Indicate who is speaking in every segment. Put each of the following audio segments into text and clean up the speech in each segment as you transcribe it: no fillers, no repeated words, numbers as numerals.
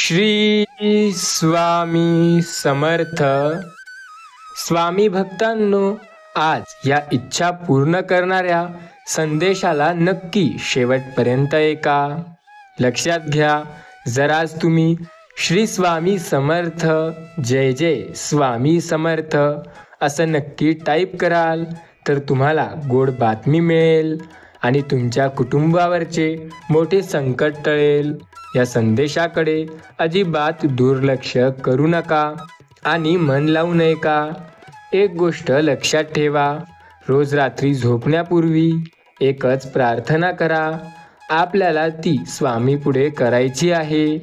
Speaker 1: श्री स्वामी समर्थ. स्वामी भक्तांनो, आज या इच्छा पूर्ण करणाऱ्या संदेशाला नक्की शेवटपर्यंत ऐका. लक्षात घ्या, जर आज तुम्ही श्री स्वामी समर्थ, जय जय स्वामी समर्थ असं नक्की टाईप कराल तर तुम्हाला गोड बातमी मिळेल आणि तुमच्या कुटुंबावरचे मोठे संकट टळेल. या संदेशाकडे अजिबात दुर्लक्ष करू नका आणि मन लावू नये का. एक गोष्ट लक्षात ठेवा, रोज रात्री झोपण्यापूर्वी एकच प्रार्थना करा. आपल्याला ती स्वामी पुढे करायची आहे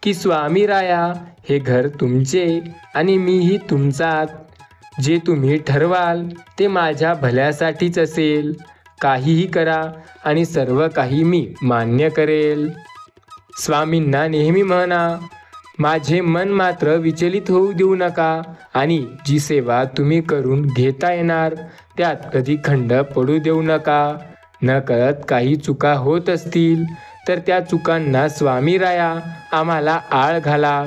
Speaker 1: की स्वामी राया, हे घर तुमचे आणि मीही तुमचाच. जे तुम्ही ठरवाल ते माझ्या भल्यासाठीच असेल. काहीही करा आणि सर्व काही मी मान्य करेल. स्वामींना नेहमी म्हणा, माझे मन मात्र विचलित होऊ देऊ नका आणि जी सेवा तुम्ही करून घेता येणार त्यात कधी खंड पडू देऊ नका. न कळत काही चुका होत असतील तर त्या चुकांना स्वामी राया आम्हाला आळ घाला.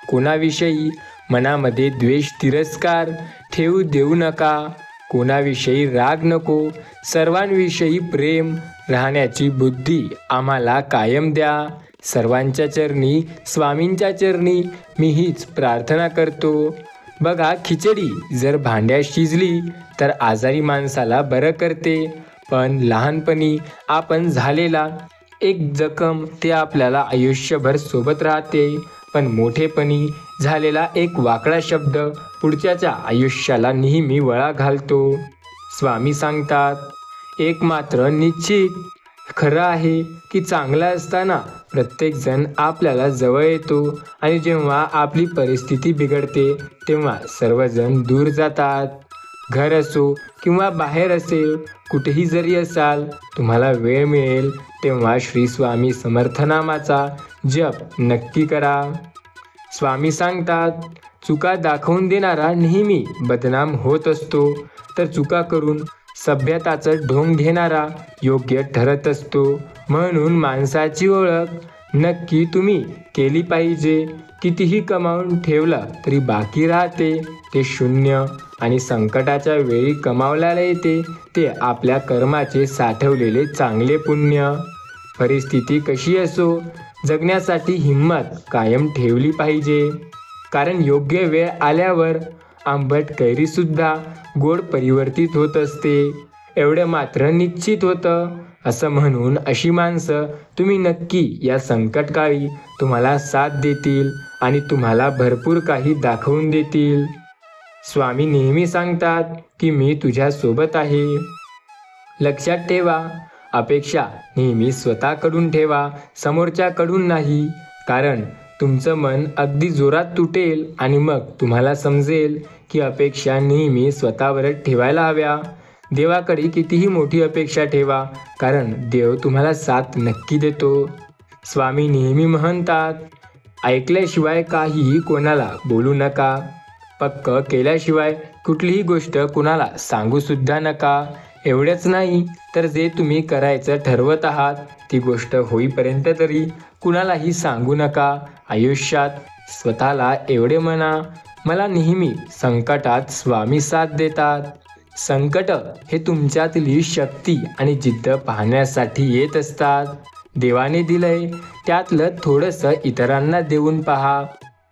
Speaker 1: कोणाविषयी मनामध्ये द्वेष तिरस्कार ठेवू देऊ नका. कोणाविषयी राग नको. सर्वांविषयी प्रेम राहण्याची बुद्धी आम्हाला कायम द्या. सर्वांच्या चरणी, स्वामींच्या चरणी मी हीच प्रार्थना करतो. बघा, खिचडी जर भांड्यात शिजली तर आजारी माणसाला बरं करते, पण लहानपणी आपण झालेला एक जखम ते आपल्याला आयुष्यभर सोबत राहते. पण मोठेपणी झालेला एक वाकडा शब्द पुढच्याच्या आयुष्याला नेहमी वळा घालतो. स्वामी सांगतात, एक मात्र निश्चित खरं आहे की चांगला असताना प्रत्येकजण आपल्याला जवळ येतो आणि जेव्हा आपली परिस्थिती बिघडते तेव्हा सर्वजण दूर जातात. घर असो किंवा बाहेर असेल, कुठेही जरी असाल, तुम्हाला वेळ मिळेल तेव्हा श्री स्वामी समर्थनामाचा जप नक्की करा. स्वामी सांगतात, चुका दाखवून देणारा नेहमी बदनाम होत असतो, तर चुका करून सभ्यताचं ढोंग घेणारा योग्य ठरत असतो. म्हणून माणसाची ओळख नक्की तुम्ही केली पाहिजे. कितीही कमावून ठेवलं तरी बाकी राहते ते शून्य, आणि संकटाच्या वेळी कमावल्याला येते ते आपल्या कर्माचे साठवलेले चांगले पुण्य. परिस्थिती कशी असो, जगण्यासाठी हिंमत कायम ठेवली पाहिजे, कारण योग्य वेळ आल्यावर आंबट कैरीसुद्धा गोड परिवर्तित होत असते. एवढं मात्र निश्चित होतं. असं म्हणून अशी माणसं तुम्ही नक्की या संकटकाळी तुम्हाला साथ देतील आणि तुम्हाला भरपूर काही दाखवून देतील. स्वामी नेहमी सांगतात की मी तुझ्या सोबत आहे. लक्षात ठेवा, अपेक्षा नेहमी स्वतःकडून ठेवा, समोरच्याकडून नाही. कारण तुमचं मन अगदी जोरात तुटेल आणि मग तुम्हाला समजेल की अपेक्षा नेहमी स्वतःवरच ठेवायला हव्या. देवाकडे कितीही मोठी अपेक्षा ठेवा, कारण देव तुम्हाला साथ नक्की देतो. स्वामी नेहमी म्हणतात, ऐकल्याशिवाय काहीही कोणाला बोलू नका. पक्क केल्याशिवाय कुठलीही गोष्ट कुणाला सांगूसुद्धा नका. एवढंच नाही तर जे तुम्ही करायचं ठरवत आहात ती गोष्ट होईपर्यंत तरी कुणालाही सांगू नका. आयुष्यात स्वतःला एवढे म्हणा, मला नेहमी संकटात स्वामी साथ देतात. संकट हे तुमच्यातली शक्ती आणि जिद्द पाहण्यासाठी येत असतात. देवाने दिलंय त्यातलं थोडंसं इतरांना देऊन पहा.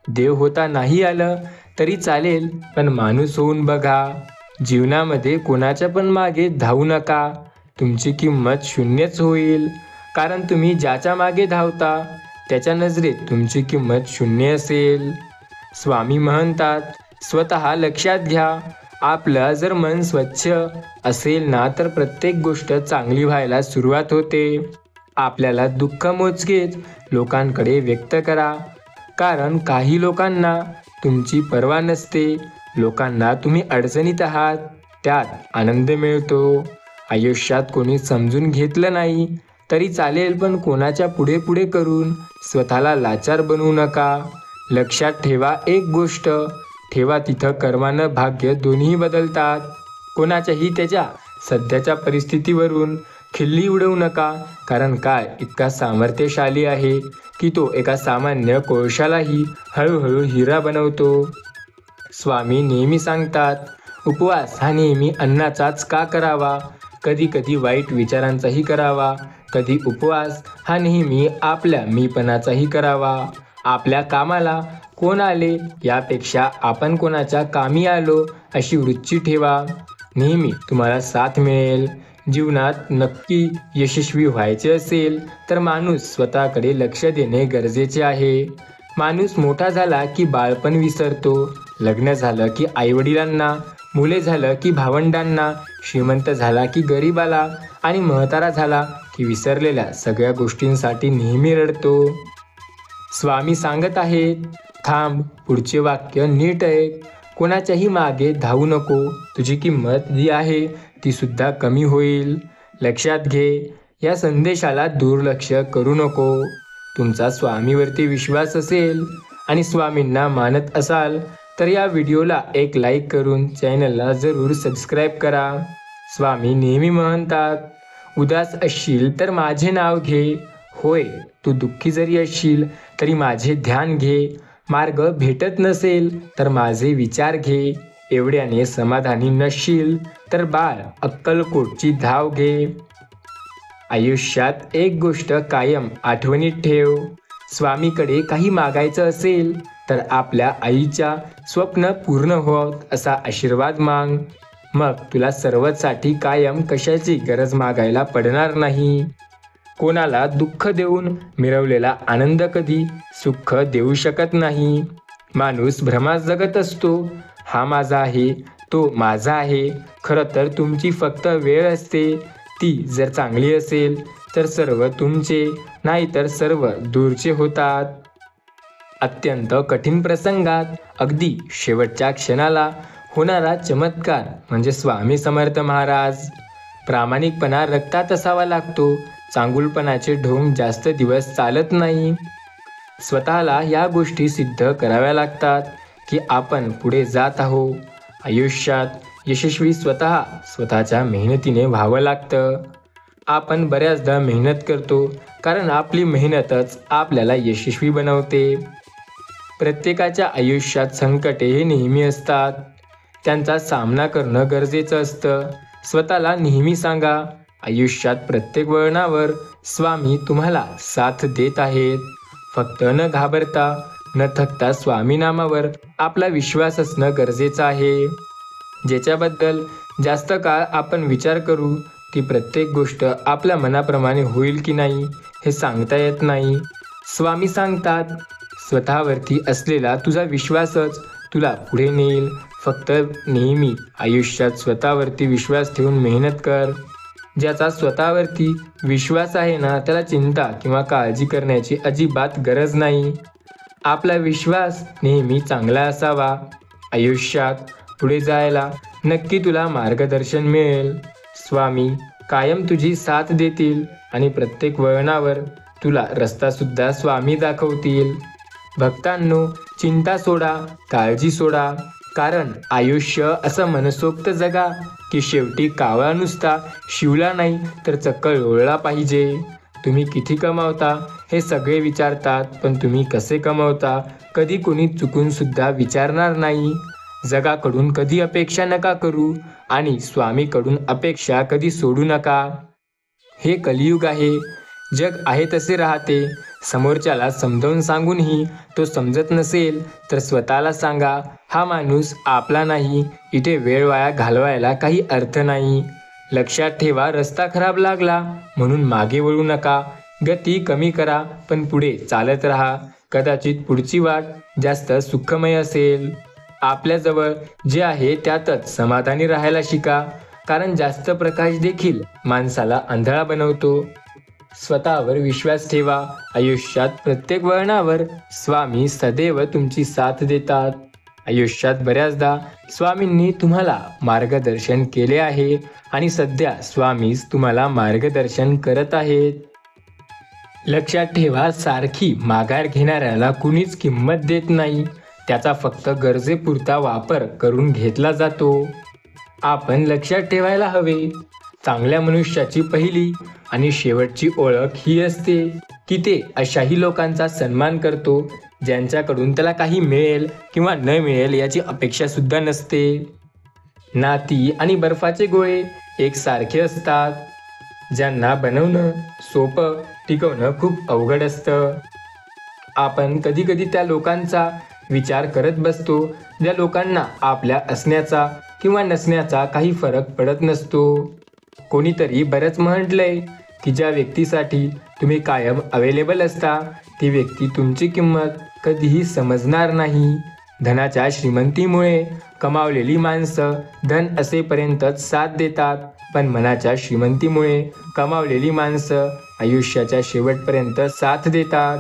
Speaker 1: देव होता नाही आलं तरी चालेल, पण माणूस होऊन बघा. जीवनामध्ये कोणाच्या पण मागे धावू नका. तुमची किंमत शून्यच होईल, कारण तुम्ही ज्याच्या मागे धावता त्याच्या नजरेत तुमची किंमत शून्य असेल. स्वामी म्हणतात, स्वतः लक्षात घ्या, आपलं जर मन स्वच्छ असेल ना तर प्रत्येक गोष्ट चांगली व्हायला सुरुवात होते. आपल्याला दुःख मोजकेच लोकांकडे व्यक्त करा, कारण काही लोकांना तुमची पर्वा नसते. लोकांना तुम्ही अडचणीत आहात त्यात आनंद मिळतो. आयुष्यात कोणी समजून घेतलं नाही तरी चालेल, पण कोणाच्या पुढे पुढे करून स्वतःला लाचार बनवू नका. लक्षात ठेवा, एक गोष्ट ठेवा, तिथं कर्मानं भाग्य दोन्ही बदलतात. कोणाच्याही त्याच्या सध्याच्या परिस्थितीवरून खिल्ली उडवू नका, कारण काळ इतका सामर्थ्यशाली आहे की तो एका सामान्य कोळशालाही हळूहळू हिरा बनवतो. स्वामी नेहमी सांगतात, उपवास हा नेहमी अन्नाचाच का करावा, कधी कधी वाईट विचारांचाही करावा. कधी उपवास हा नेहमी आपल्या मीपणाचाही करावा. आपल्या कामाला कोण आले यापेक्षा आपण कोणाच्या कामी आलो अशी वृत्ती ठेवा. नेहमी तुम्हाला साथ मिळेल. जीवनात नक्की यशस्वी व्हायचे असेल तर माणूस स्वतःकडे लक्ष देणे गरजेचे आहे. माणूस मोठा झाला की बाळपण विसरतो, लग्न झालं की आईवडिलांना, मुले झालं की भावंडांना, श्रीमंत झाला की गरिबाला आणि म्हातारा झाला की विसरलेल्या सगळ्या गोष्टींसाठी नेहमी रडतो. स्वामी सांगत आहेत, थांब, पुढचे वाक्य नीट ऐक. कोणाच्याही मागे धावू नको. तुझी किंमत जी आहे ती सुद्धा कमी होईल. लक्षात घे, या संदेशाला दुर्लक्ष करू नको. तुमचा स्वामीवरती विश्वास असेल आणि स्वामींना मानत असाल तर या व्हिडिओला एक लाईक करून चॅनलला जरूर सबस्क्राईब करा. स्वामी नेहमी म्हणतात, उदास असशील तर माझे नाव घे. होय, तू दुःखी जरी असशील तरी माझे ध्यान घे. मार्ग भेटत नसेल तर माझे विचार घे. एवढ्याने समाधानी नसशील तर बाळ अक्कलकोटची धाव घे. आयुष्यात एक गोष्ट कायम आठवणीत ठेव. स्वामीकडे काही मागायचं असेल तर आपल्या आईच्या स्वप्न पूर्ण होत असा आशीर्वाद माग. मग तुला सर्वसाठी कायम कशाची गरज मागायला पडणार नाही. कोणाला दुःख देऊन मिळवलेला आनंद कधी सुख देऊ शकत नाही. माणूस भ्रमात जगत असतो, हा माझा आहे, तो माझा आहे. खरं तर तुमची फक्त वेळ असते. ती जर चांगली असेल तर सर्व तुमचे, नाहीतर सर्व दूरचे होतात. अत्यंत कठीण प्रसंगात अगदी शेवटच्या क्षणाला होणारा चमत्कार म्हणजे स्वामी समर्थ महाराज. प्रामाणिकपणा रक्तात असावा लागतो. चांगुलपणाचे ढोंग जास्त दिवस चालत नाही. स्वतःला या गोष्टी सिद्ध कराव्या लागतात की आपण पुढे जात आहोत. आयुष्यात यशस्वी स्वतःच्या मेहनतीने व्हावं लागतं. आपण बऱ्याचदा मेहनत करतो कारण आपली मेहनतच आपल्याला यशस्वी बनवते. प्रत्येकाच्या आयुष्यात संकटे हे नेहमी असतात. त्यांचा सामना करणं गरजेचं असतं. स्वतःला नेहमी सांगा, आयुष्यात प्रत्येक वळणावर स्वामी तुम्हाला साथ देत आहेत. फक्त न घाबरता, न थकता स्वामी नामावर आपला विश्वास असणं गरजेचं आहे. ज्याच्याबद्दल जास्त काळ आपण विचार करू ती प्रत्येक गोष्ट आपल्या मनाप्रमाणे होईल की नाही हे सांगता येत नाही. स्वामी सांगतात, स्वतःवरती असलेला तुझा विश्वासच तुला पुढे नेईल. फक्त नेहमी आयुष्यात स्वतःवरती विश्वास ठेवून मेहनत कर. ज्याचा स्वतःवरती विश्वास आहे ना, त्याला चिंता किंवा काळजी करण्याची अजिबात गरज नाही. आपला विश्वास नेहमी चांगला असावा. आयुष्यात पुढे जायला नक्की तुला मार्गदर्शन मिळेल. स्वामी कायम तुझी साथ देतील आणि प्रत्येक वळणावर तुला रस्तासुद्धा स्वामी दाखवतील. भक्तांनो, चिंता सोडा, काळजी सोडा, कारण आयुष्य असं मनसोक्त जगा की शेवटी कावळा नुसता शिवला नाही तर चक्क लोळला पाहिजे. तुम्ही किती कमावता हे सगळे विचारतात, पण तुम्ही कसे कमावता कधी कोणी चुकून सुद्धा विचारणार नाही. जगाकडून कधी अपेक्षा नका करू आणि स्वामीकडून अपेक्षा कधी सोडू नका. हे कलियुग आहे. जग आहे तसे राहते. समोरच्याला समजावून सांगूनही तो समजत नसेल तर स्वतःला सांगा, हा माणूस आपला नाही. इथे वेळ वाया घालवायला काही अर्थ नाही. लक्षात ठेवा, रस्ता खराब लागला म्हणून मागे वळू नका. गती कमी करा पण पुढे चालत राहा. कदाचित पुढची वाट जास्त सुखमय असेल. आपल्याजवळ जे आहे त्यातच समाधानी राहायला शिका, कारण जास्त प्रकाश देखील माणसाला आंधळा बनवतो. स्वतःवर विश्वास ठेवा. आयुष्यात प्रत्येक वळणावर स्वामी सदैव तुमची साथ देतात. आयुष्यात बऱ्याचदा स्वामींनी तुम्हाला मार्गदर्शन केले आहे आणि सध्या स्वामीच तुम्हाला मार्गदर्शन करत आहेत. लक्षात ठेवा, सारखी माघार घेणाऱ्याला कुणीच किंमत देत नाही. त्याचा फक्त गरजेपुरता वापर करून घेतला जातो. आपण लक्षात ठेवायला हवे, चांगल्या मनुष्याची पहिली आणि शेवटची ओळख ही असते की ते अशाही लोकांचा सन्मान करतो ज्यांच्याकडून त्याला काही मिळेल किंवा न मिळेल याची अपेक्षा सुद्धा नसते. नाती आणि बर्फाचे गोळे एकसारखे असतात. ज्यांना बनवणं सोपं, टिकवणं खूप अवघड असतं. आपण कधी कधी त्या लोकांचा विचार करत बसतो ज्या लोकांना आपल्या असण्याचा किंवा नसण्याचा काही फरक पडत नसतो. कोणीतरी बरंच म्हटलंय की ज्या व्यक्तीसाठी तुम्ही कायम अवेलेबल असता ती व्यक्ती तुमची किंमत कधीही समजणार नाही. धनाच्या श्रीमंतीमुळे कमावलेली माणसं धन असेपर्यंतच साथ देतात, पण मनाच्या श्रीमंतीमुळे कमावलेली माणसं आयुष्याच्या शेवटपर्यंत साथ देतात.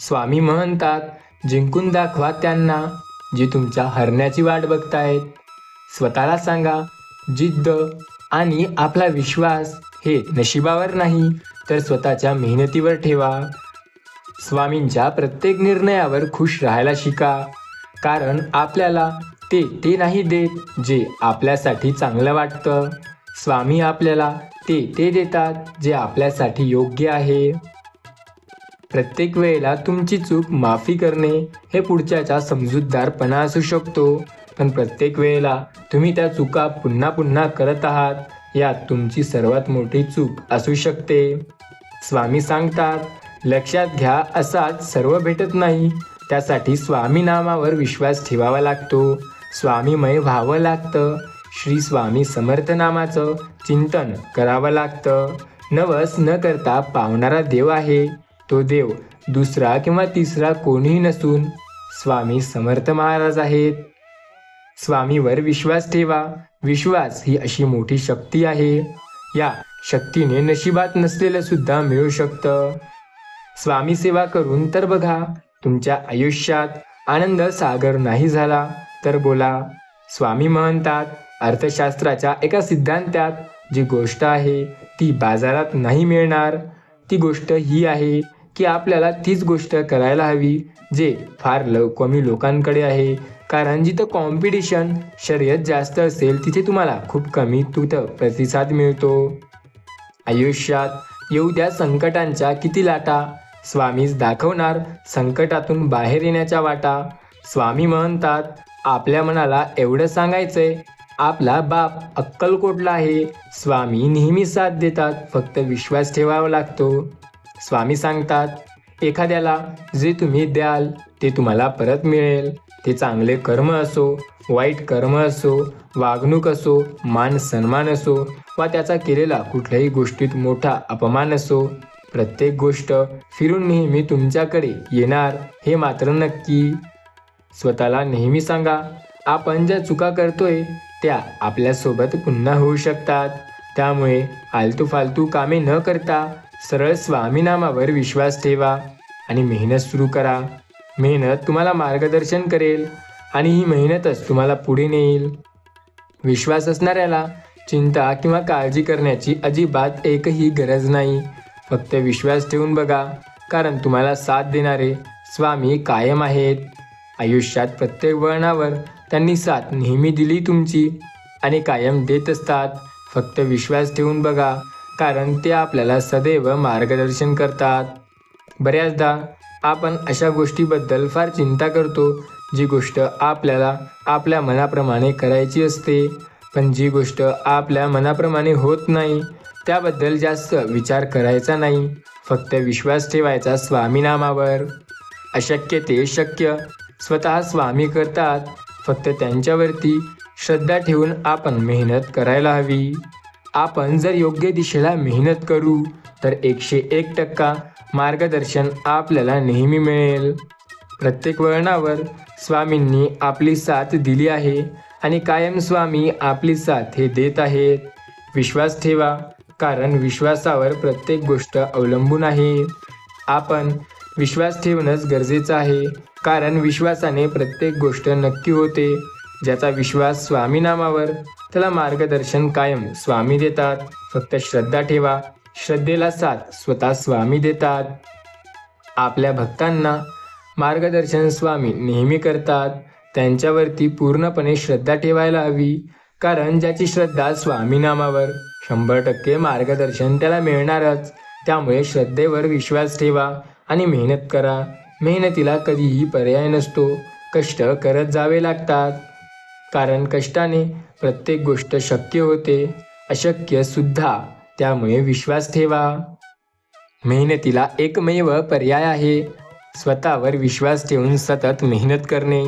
Speaker 1: स्वामी म्हणतात, जिंकून दाखवा त्यांना जे तुमच्या हरण्याची वाट बघतायत. स्वतःला सांगा, जिद्द आणि आपला विश्वास हे नशिबावर नाही तर स्वतःच्या मेहनतीवर ठेवा. स्वामींच्या प्रत्येक निर्णयावर खुश राहायला शिका, कारण आपल्याला ते नाही देत जे आपल्यासाठी चांगलं वाटतं. स्वामी आपल्याला ते देतात जे आपल्यासाठी योग्य आहे. प्रत्येक वेळेला तुमची चूक माफी करणे हे पुढच्याचा समजूतदारपणा असू शकतो, पण प्रत्येक वेळेला तुम्ही त्या चुका पुन्हा पुन्हा करत आहात यात तुमची सर्वात मोठी चूक असू शकते. स्वामी सांगतात, लक्षात घ्या, असाच सर्व भेटत नाही. त्यासाठी स्वामी नामावर विश्वास ठेवावा लागतो, स्वामीमय व्हावं लागतं. श्री स्वामी समर्थ नामाचं चिंतन करावं लागतं. नवस न करता पावणारा देव आहे. तो देव दुसरा किंवा तिसरा कोणीही नसून स्वामी समर्थ महाराज आहेत. स्वामीवर विश्वास ठेवा. विश्वास ही अशी मोठी शक्ती आहे. या शक्तीने नशिबात नसलेलं सुद्धा मिळू शकतं. स्वामी सेवा करून तर बघा. तुमच्या आयुष्यात आनंद सागर नाही झाला तर बोला. स्वामी म्हणतात, अर्थशास्त्राच्या एका सिद्धांतात जी गोष्ट आहे ती बाजारात नाही मिळणार. ती गोष्ट ही आहे की आपल्याला तीच गोष्ट करायला हवी जे फार कमी लोकांकडे आहे, कारण जिथं कॉम्पिटिशन शर्यत जास्त असेल तिथे तुम्हाला खूप कमी प्रतिसाद मिळतो. आयुष्यात येऊ द्या संकटांच्या किती लाटा, स्वामीच दाखवणार संकटातून बाहेर येण्याच्या वाटा. स्वामी म्हणतात, आपल्या मनाला एवढं सांगायचंय, आपला बाप अक्कलकोटला आहे. स्वामी नेहमी साथ देतात, फक्त विश्वास ठेवावा लागतो. स्वामी सांगतात, एखाद्याला जे तुम्ही द्याल ते तुम्हाला परत मिळेल. ते चांगले कर्म असो, वाईट कर्म असो, वागणूक असो, मान सन्मान असो वा त्याचा केलेला कुठल्याही गोष्टीत मोठा अपमान असो, प्रत्येक गोष्ट फिरून नेहमी तुमच्याकडे येणार हे मात्र नक्की. स्वतःला नेहमी सांगा, आपण ज्या चुका करतोय त्या आपल्यासोबत पुन्हा होऊ शकतात. त्यामुळे आलतू फालतू कामे न करता सरळ स्वामी नामावर विश्वास ठेवा आणि मेहनत सुरू करा. मेहनत तुम्हाला मार्गदर्शन करेल आणि ही मेहनतच तुम्हाला पुढे नेईल. विश्वास असणाऱ्याला चिंता किंवा काळजी करण्याची अजिबात एकही गरज नाही. फक्त विश्वास ठेवून बघा, कारण तुम्हाला साथ देणारे स्वामी कायम आहेत. आयुष्यात प्रत्येक वळणावर त्यांनी साथ नेहमी दिली तुमची आणि कायम देत असतात. फक्त विश्वास ठेवून बघा, कारण ते आपल्याला सदैव मार्गदर्शन करतात. बऱ्याचदा आपण अशा गोष्टीबद्दल फार चिंता करतो जी गोष्ट आपल्याला आपल्या मनाप्रमाणे करायची असते, पण जी गोष्ट आपल्या मनाप्रमाणे होत नाही त्याबद्दल जास्त विचार करायचा नाही. फक्त विश्वास ठेवायचा स्वामी नामावर. अशक्य ते शक्य स्वतः स्वामी करतात. फक्त त्यांच्यावरती श्रद्धा ठेवून आपण मेहनत करायला हवी. आपण जर योग्य दिशेला मेहनत करू तर 101% मार्गदर्शन आपल्याला नेहमी मिळेल. प्रत्येक वळणावर स्वामींनी आपली साथ दिली आहे आणि कायम स्वामी आपली साथ हे देत आहेत. विश्वास ठेवा, कारण विश्वासावर प्रत्येक गोष्ट अवलंबून आहे. आपण विश्वास ठेवणंच गरजेचं आहे, कारण विश्वासाने प्रत्येक गोष्ट नक्की होते. ज्याचा विश्वास स्वामी नामावर त्याला मार्गदर्शन कायम स्वामी देतात. फक्त श्रद्धा ठेवा. श्रद्धेला साथ स्वतः स्वामी देतात. आपल्या भक्तांना मार्गदर्शन स्वामी नेहमी करतात. त्यांच्यावरती पूर्णपणे श्रद्धा ठेवायला हवी. कारण ज्याची श्रद्धा स्वामी नामावर 100% मार्गदर्शन त्याला मिळणारच. त्यामुळे श्रद्धेवर विश्वास ठेवा आणि मेहनत करा. मेहनतीला कधीही पर्याय नसतो. कष्ट करत जावे लागतात. कारण कष्टाने प्रत्येक गोष्ट शक्य होते, अशक्य सुद्धा. त्यामुळे विश्वास ठेवा. मेहनतीला एकमेव पर्याय आहे स्वतःवर विश्वास ठेवून सतत मेहनत करणे.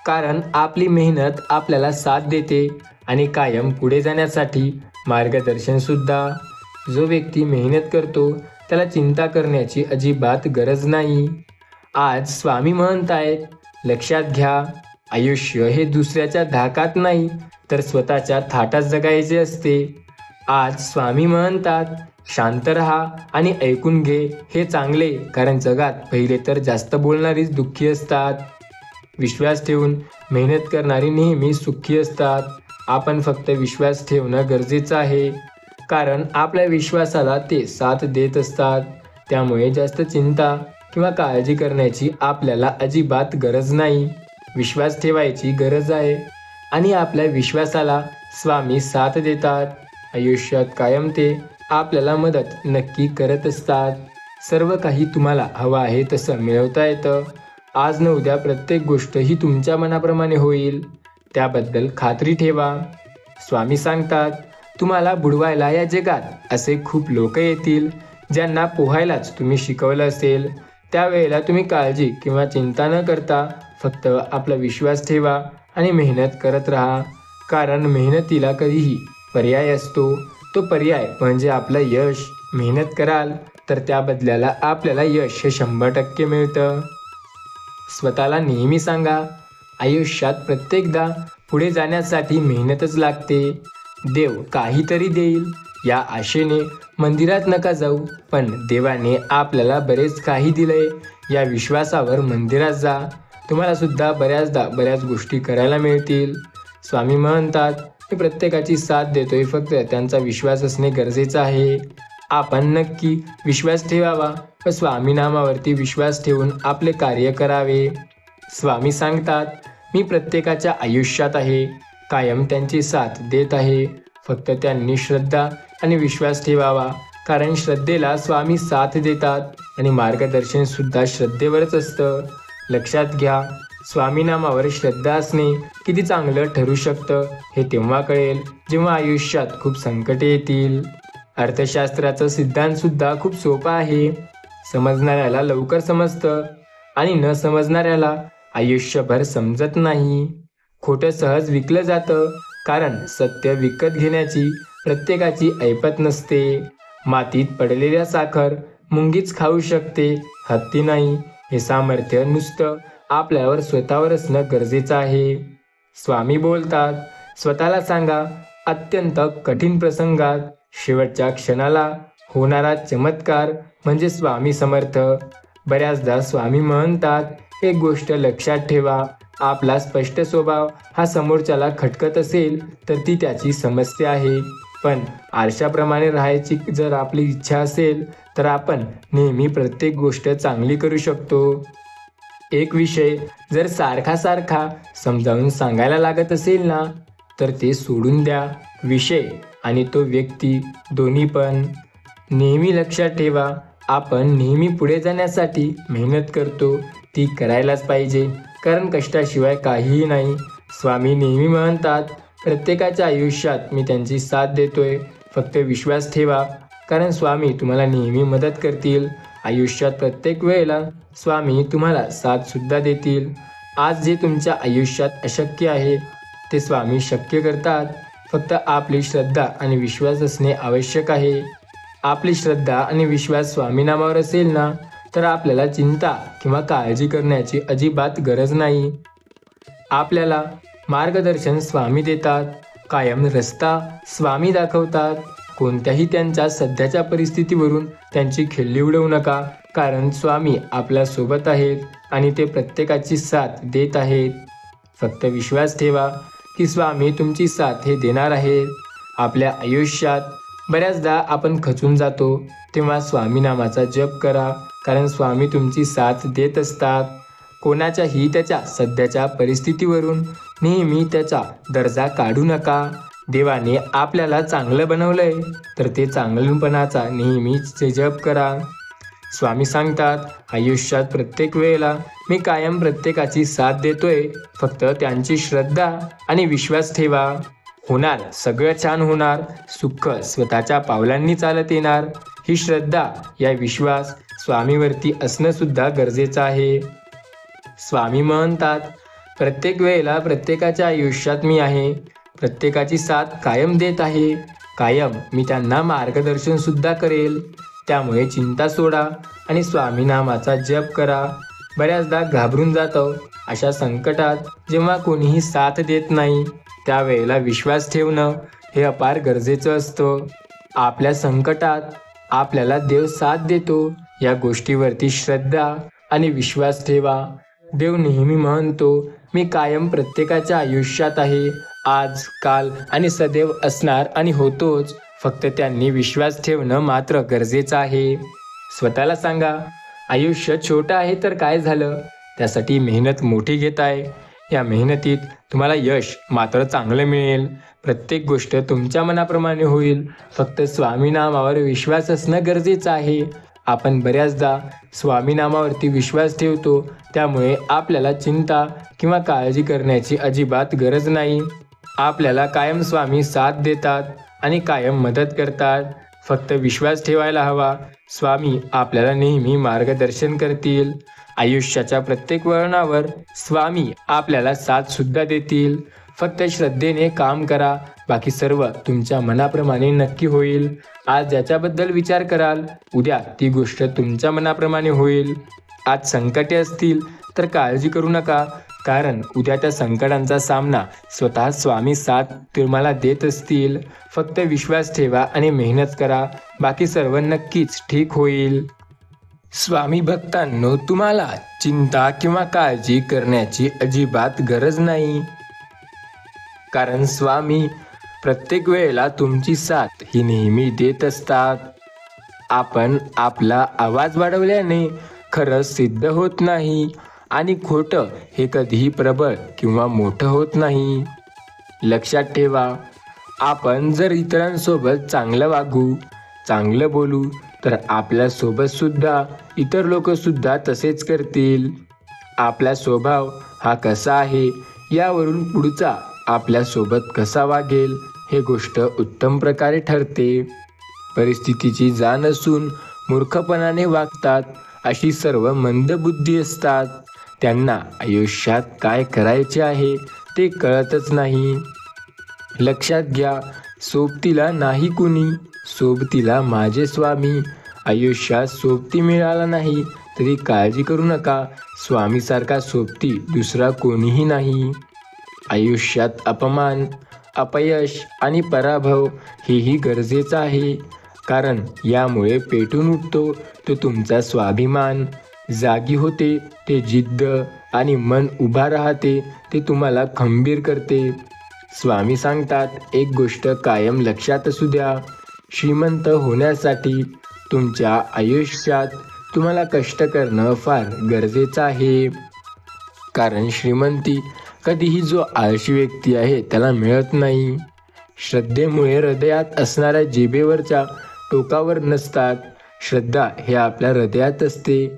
Speaker 1: कारण आपली मेहनत आपल्याला साथ देते आणि कायम पुढे जाण्यासाठी मार्गदर्शन सुद्धा. जो व्यक्ती मेहनत करतो त्याला चिंता करण्याची अजिबात गरज नाही. आज स्वामी म्हणतायत, लक्षात घ्या, आयुष्य हे दुसऱ्याच्या धाकात नाही तर स्वतःच्या थाटात जगायचे असते. आज स्वामी म्हणतात, शांत राहा आणि ऐकून घे. हे चांगले, कारण जगात पहिले तर जास्त बोलणारीच दुःखी असतात. विश्वास ठेवून मेहनत करणारी नेहमी सुखी असतात. आपण फक्त विश्वास ठेवणं गरजेचं आहे, कारण आपल्या विश्वासाला ते साथ देत असतात. त्यामुळे जास्त चिंता किंवा काळजी करण्याची आपल्याला अजिबात गरज नाही. विश्वास ठेवायची गरज आहे आणि आपल्या विश्वासाला स्वामी साथ देतात. आयुष्यात कायम ते आपल्याला मदत नक्की करत असतात. सर्व काही तुम्हाला हवं आहे तसं मिळवता येतं. आज न उद्या प्रत्येक गोष्ट ही तुमच्या मनाप्रमाणे होईल, त्याबद्दल खात्री ठेवा. स्वामी सांगतात, तुम्हाला बुडवायला या जगात असे खूप लोक येतील ज्यांना पोहायलाच तुम्ही शिकवलं असेल. त्यावेळेला तुम्ही काळजी किंवा चिंता न करता फक्त आपला विश्वास ठेवा आणि मेहनत करत राहा. कारण मेहनतीला कधीही पर्याय असतो. तो पर्याय म्हणजे आपलं यश. मेहनत कराल तर त्या बदल्याला आपल्याला यश हे 100% मिळतं. स्वतःला नेहमी सांगा, आयुष्यात प्रत्येकदा पुढे जाण्यासाठी मेहनतच लागते. देव काहीतरी देईल या आशेने मंदिरात नका जाऊ, पण देवाने आपल्याला बरेच काही दिलंय या विश्वासावर मंदिरात जा. तुम्हाला सुद्धा बऱ्याचदा बऱ्याच गोष्टी करायला मिळतील. स्वामी म्हणतात, मी प्रत्येकाची साथ देतोय, फक्त त्यांचा विश्वास असणे गरजेचं आहे. आपण नक्की विश्वास ठेवावा व स्वामी नामावरती विश्वास ठेवून आपले कार्य करावे. स्वामी सांगतात, मी प्रत्येकाच्या आयुष्यात आहे, कायम त्यांची साथ देत आहे. फक्त त्यांनी श्रद्धा आणि विश्वास ठेवावा. कारण श्रद्धेला स्वामी साथ देतात आणि मार्गदर्शन सुद्धा श्रद्धेवरच असतं. लक्षात घ्या, स्वामी नामावर श्रद्धा असणे किती चांगलं ठरू शकतं हे तेव्हा कळेल जेव्हा आयुष्यात खूप संकटे येतील. अर्थशास्त्राचा सिद्धांत सुद्धा खूप सोपा आहे. समजणाऱ्याला लवकर समजतं आणि न समजणाऱ्याला आयुष्यभर समजत नाही. खोटं सहज विकलं जातं, कारण सत्य विकत घेण्याची प्रत्येकाची ऐपत नसते. मातीत पडलेल्या साखर मुंगीच खाऊ शकते, हत्ती नाही. हे सामर्थ्य नुसतं आपल्यावर स्वतःवर असणं गरजेचं आहे. स्वामी बोलतात, स्वतःला सांगा, अत्यंत कठीण प्रसंगात शेवटच्या क्षणाला होणारा चमत्कार म्हणजे स्वामी समर्थ. बऱ्याचदा स्वामी म्हणतात, एक गोष्ट लक्षात ठेवा, आपला स्पष्ट स्वभाव हा समोरच्याला खटकत असेल तर ती त्याची समस्या आहे. पण आरशाप्रमाणे राहायची जर आपली इच्छा असेल तर आपण नेहमी प्रत्येक गोष्ट चांगली करू शकतो. एक विषय जर सारखा सारखा समजावून सांगायला लागत असेल ना, तर ते सोडून द्या. विषय आणि तो व्यक्ती दोन्ही पण. नेहमी लक्षात ठेवा, आपण नेहमी पुढे जाण्यासाठी मेहनत करतो, ती करायलाच पाहिजे, कारण कष्टाशिवाय काहीही नाही. स्वामी नेहमी म्हणतात, प्रत्येकाच्या आयुष्यात मी त्यांची साथ देतोय, फक्त विश्वास ठेवा. कारण स्वामी तुम्हाला नेहमी मदत करतील. आयुष्यात प्रत्येक वेळेला स्वामी तुम्हाला साथ सुद्धा देतील. आज जे तुमच्या आयुष्यात अशक्य आहे ते स्वामी शक्य करतात. फक्त आपली श्रद्धा आणि विश्वास असणे आवश्यक आहे. आपली श्रद्धा आणि विश्वास स्वामी नामावर असेल ना, तर आपल्याला चिंता किंवा काळजी करण्याची अजिबात गरज नाही. आपल्याला मार्गदर्शन स्वामी देतात, कायम रस्ता स्वामी दाखवतात. कोणत्याही त्यांच्या सध्याच्या परिस्थितीवरून त्यांची खिल्ली उडवू नका, कारण स्वामी आपल्या सोबत आहेत आणि ते प्रत्येकाची साथ देत आहेत. फक्त विश्वास ठेवा की स्वामी तुमची साथ हे देणार आहेत. आपल्या आयुष्यात बऱ्याचदा आपण खचून जातो, तेव्हा स्वामी नामाचा जप करा, कारण स्वामी तुमची साथ देत असतात. कोणाच्याही त्याच्या सध्याच्या परिस्थितीवरून नेहमी त्याचा दर्जा काढू नका. देवाने आपल्याला चांगलं बनवलंय तर ते चांगलपणाचा नेहमीच जप करा. स्वामी सांगतात, आयुष्यात प्रत्येक वेळेला मी कायम प्रत्येकाची साथ देतोय, फक्त त्यांची श्रद्धा आणि विश्वास ठेवा. होणार, सगळं छान होणार. सुख स्वतःच्या पावलांनी चालत येणार. ही श्रद्धा, या विश्वास स्वामीवरती असणं सुद्धा गरजेचं आहे. स्वामी म्हणतात, प्रत्येक वेळेला प्रत्येकाच्या आयुष्यात मी आहे. प्रत्येकाची साथ कायम देत आहे. कायम मी त्यांना मार्गदर्शन सुद्धा करेल. त्यामुळे चिंता सोडा आणि स्वामी नामाचा जप करा. बऱ्याचदा घाबरून जातो. अशा संकटात जेव्हा कोणीही साथ देत नाही, त्यावेळेला विश्वास ठेवणं हे अपार गरजेचं असतं. आपल्या संकटात आपल्याला देव साथ देतो, या गोष्टीवरती श्रद्धा आणि विश्वास ठेवा. देव नेहमी म्हणतो, मी कायम प्रत्येकाच्या आयुष्यात आहे. आज, काल आणि सदैव असणार आणि होतोच. फक्त त्यांनी विश्वास ठेवणं मात्र गरजेचं आहे. स्वतःला सांगा, आयुष्य छोटं आहे तर काय झालं, त्यासाठी मेहनत मोठी घेताय. या मेहनतीत तुम्हाला यश मात्र चांगलं मिळेल. प्रत्येक गोष्ट तुमच्या मनाप्रमाणे होईल. फक्त स्वामी नामावर विश्वास असणं गरजेचं आहे. आपण बऱ्याचदा स्वामी नामावरती विश्वास ठेवतो, त्यामुळे आपल्याला चिंता किंवा काळजी करण्याची अजिबात गरज नाही. आपल्याला कायम स्वामी साथ देतात आणि कायम मदत करतात. फक्त विश्वास ठेवायला हवा. स्वामी आपल्याला नेहमी मार्गदर्शन करतील. आयुष्याच्या प्रत्येक वळणावर स्वामी आपल्याला साथ सुद्धा देतील. फक्त श्रद्धेने काम करा. बाकी सर्व तुमच्या मनाप्रमाणे नक्की होईल. आज ज्याच्याबद्दल विचार कराल, उद्या ती गोष्ट तुमच्या मनाप्रमाणे होईल. आज संकटे असतील तर काळजी करू नका, कारण उद्या त्या संकटांचा सामना स्वतः स्वामी साथ तुम्हाला देत असतील. फक्त विश्वास ठेवा आणि मेहनत करा. बाकी सर्व नक्कीच ठीक होईल. स्वामी भक्तांनो, तुम्हाला चिंता किंवा काळजी करण्याची अजिबात गरज नाही, कारण स्वामी प्रत्येक वेळेला तुमची साथ ही नेहमी देत असतात. आपण आपला आवाज वाढवल्याने खरं सिद्ध होत नाही आणि खोटं हे कधीही प्रबळ किंवा मोठं होत नाही. लक्षात ठेवा, आपण जर इतरांसोबत चांगलं वागू, चांगलं बोलू, तर आपल्यासोबत सुद्धा इतर लोक सुद्धा तसेच करतील. आपला स्वभाव हा कसा आहे, यावरून पुढचा आपल्यासोबत कसा वागेल हे गोष्ट उत्तम प्रकारे ठरते. परिस्थितीची जाण असून मूर्खपणाने वागतात अशी सर्व मंदबुद्धी असतात. त्यांना आयुष्यात काय करायचे आहे ते कळतच नाही. लक्षात घ्या, सोबतीला नाही कुणी, सोबतीला माझे स्वामी. आयुष्यात सोबती मिळाला नाही तरी काळजी करू नका. स्वामीसारखा सोबती दुसरा कोणीही नाही. आयुष्यात अपमान, अपयश आणि पराभव हेही गरजेचं आहे, कारण यामुळे पेटून उठतो तो तुमचा स्वाभिमान. जागी होते ते जिद्द आणि मन उभा राहते ते तुम्हाला खंबीर करते. स्वामी सांगतात, एक गोष्ट कायम लक्षात असू द्या, श्रीमंत होण्यासाठी तुमच्या आयुष्यात तुम्हाला कष्ट करणं फार गरजेचं आहे. कारण श्रीमंती कधीही जो आळशी व्यक्ती आहे त्याला मिळत नाही. श्रद्धेमुळे हृदयात असणाऱ्या जिभेवरच्या टोकावर नसतात. श्रद्धा हे आपल्या हृदयात असते.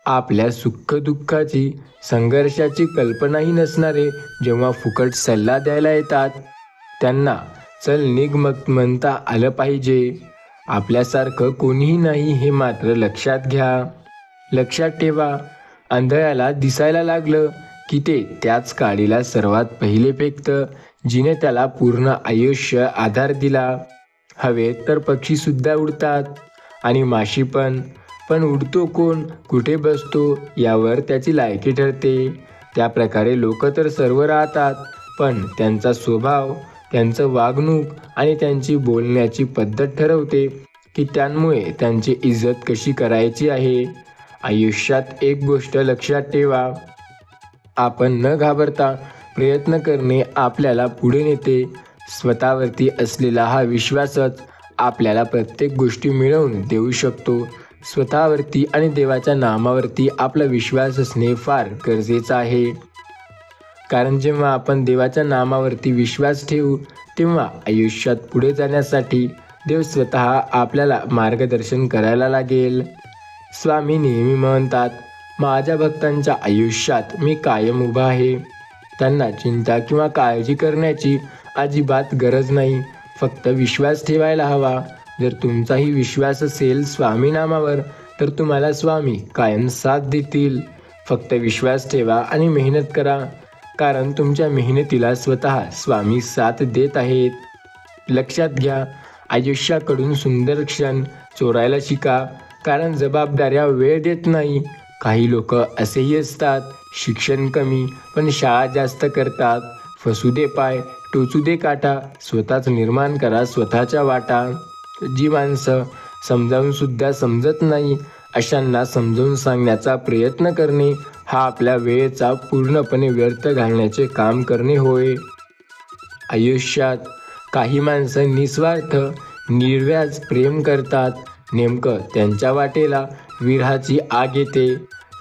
Speaker 1: आपल्या सुखदुःखाची, संघर्षाची कल्पनाही नसणारे जेव्हा फुकट सल्ला द्यायला येतात, त्यांना चल निघ मग म्हणता आलं पाहिजे. आपल्यासारखं कोणीही नाही हे मात्र लक्षात घ्या. लक्षात ठेवा, आंधळ्याला दिसायला लागलं की ते त्याच काडीला सर्वात पहिले फेकतं जिने त्याला पूर्ण आयुष्य आधार दिला. हवेत तर पक्षीसुद्धा उडतात आणि माशी पण उडतो कोण, कुठे बसतो यावर त्याची लायकी ठरते. त्या प्रकारे लोक तर सर्व राहतात, पण त्यांचा स्वभाव, त्यांचं वागणूक आणि त्यांची बोलण्याची पद्धत ठरवते की त्यामुळे त्यांची इज्जत कशी करायची आहे. आयुष्यात एक गोष्ट लक्षात ठेवा, आपण न घाबरता प्रयत्न करणे आपल्याला पुढे नेते. स्वतःवरती असलेला हा विश्वासच आपल्याला प्रत्येक गोष्टी मिळवून देऊ शकतो. स्वतःवरती आणि देवाच्या नामावरती आपला विश्वास असणे फार गरजेचं आहे. कारण जेव्हा आपण देवाच्या नामावरती विश्वास ठेवू तेव्हा आयुष्यात पुढे जाण्यासाठी देव स्वतः आपल्याला मार्गदर्शन करायला लागेल. स्वामी नेहमी म्हणतात, माझ्या भक्तांच्या आयुष्यात मी कायम उभा आहे. त्यांना चिंता किंवा काळजी करण्याची अजिबात गरज नाही, फक्त विश्वास ठेवायला हवा. जर तुमचाही विश्वास असेल स्वामी नामावर तर तुम्हाला स्वामी कायम साथ देतील. फक्त विश्वास ठेवा आणि मेहनत करा, कारण तुमच्या मेहनतीला स्वतः स्वामी साथ देत आहेत. लक्षात घ्या, आयुष्याकडून सुंदर क्षण चोरायला शिका, कारण जबाबदाऱ्या वेळ देत नाही. काही लोक असेही असतात, शिक्षण कमी पण शाळा जास्त करतात. फसू दे पाय, टोचू दे काटा, स्वतःच निर्माण करा स्वतःच्या वाटा. जी माणसं समजावून सुद्धा समजत नाही, अशांना समजावून सांगण्याचा प्रयत्न करणे हा आपल्या वेळेचा पूर्णपणे व्यर्थ घालण्याचे काम करणे होय. आयुष्यात काही माणसं निस्वार्थ निर्व्याज प्रेम करतात. नेमकं त्यांच्या वाटेला विरहाची आग येते.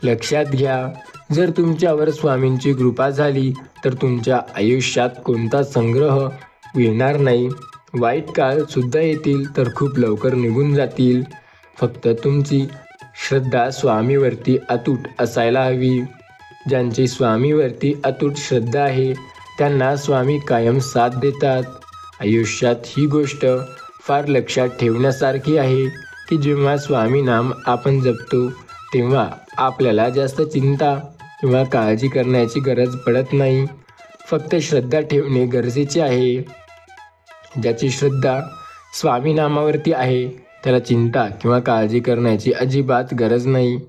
Speaker 1: लक्षात घ्या, जर तुमच्यावर स्वामींची कृपा झाली तर तुमच्या आयुष्यात कोणता संग्रह येणार नाही. वाईट काळ सुद्धा येतील तर खूप लवकर निघून जातील. फक्त तुमची श्रद्धा स्वामीवरती अतूट असायला हवी. ज्यांची स्वामीवरती अतूट श्रद्धा आहे त्यांना स्वामी कायम साथ देतात. आयुष्यात ही गोष्ट फार लक्षात ठेवण्यासारखी आहे की जेव्हा स्वामी नाम आपण जपतो तेव्हा आपल्याला जास्त चिंता किंवा काळजी करण्याची गरज पडत नाही. फक्त श्रद्धा ठेवणे गरजेचे आहे. ज्याची श्रद्धा स्वामी नामावरती आहे त्याला चिंता किंवा काळजी करण्याची अजिबात गरज नाही,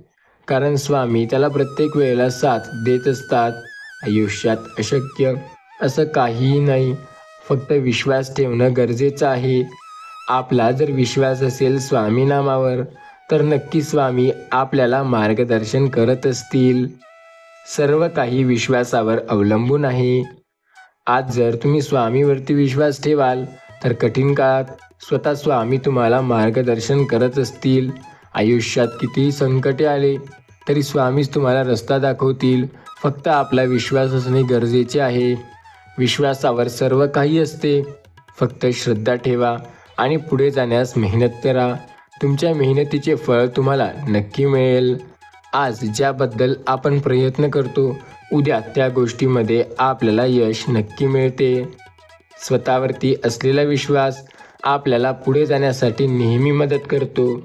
Speaker 1: कारण स्वामी त्याला प्रत्येक वेळेला साथ देत असतात. आयुष्यात अशक्य असं काहीही नाही, फक्त विश्वास ठेवणं गरजेचं आहे. आपला जर विश्वास असेल स्वामी नामावर तर नक्की स्वामी आपल्याला मार्गदर्शन करत असतील. सर्व काही विश्वासावर अवलंबून आहे. आज जर तुम्ही स्वामीवरती विश्वास ठेवाल तर कठीण काळात स्वतः स्वामी तुम्हाला मार्गदर्शन करत असतील. आयुष्यात कितीही संकटे आले तरी स्वामीच तुम्हाला रस्ता दाखवतील. फक्त आपला विश्वास असणे गरजेचे आहे. विश्वासावर सर्व काही असते. फक्त श्रद्धा ठेवा आणि पुढे जाण्यास मेहनत करा. तुमच्या मेहनतीचे फळ तुम्हाला नक्की मिळेल. आज ज्याबद्दल आपण प्रयत्न करतो उद्या त्या गोष्टीमध्ये आपल्याला यश नक्की मिळते. स्वतःवरती असलेला विश्वास आपल्याला पुढे जाण्यासाठी नेहमी मदत करतो.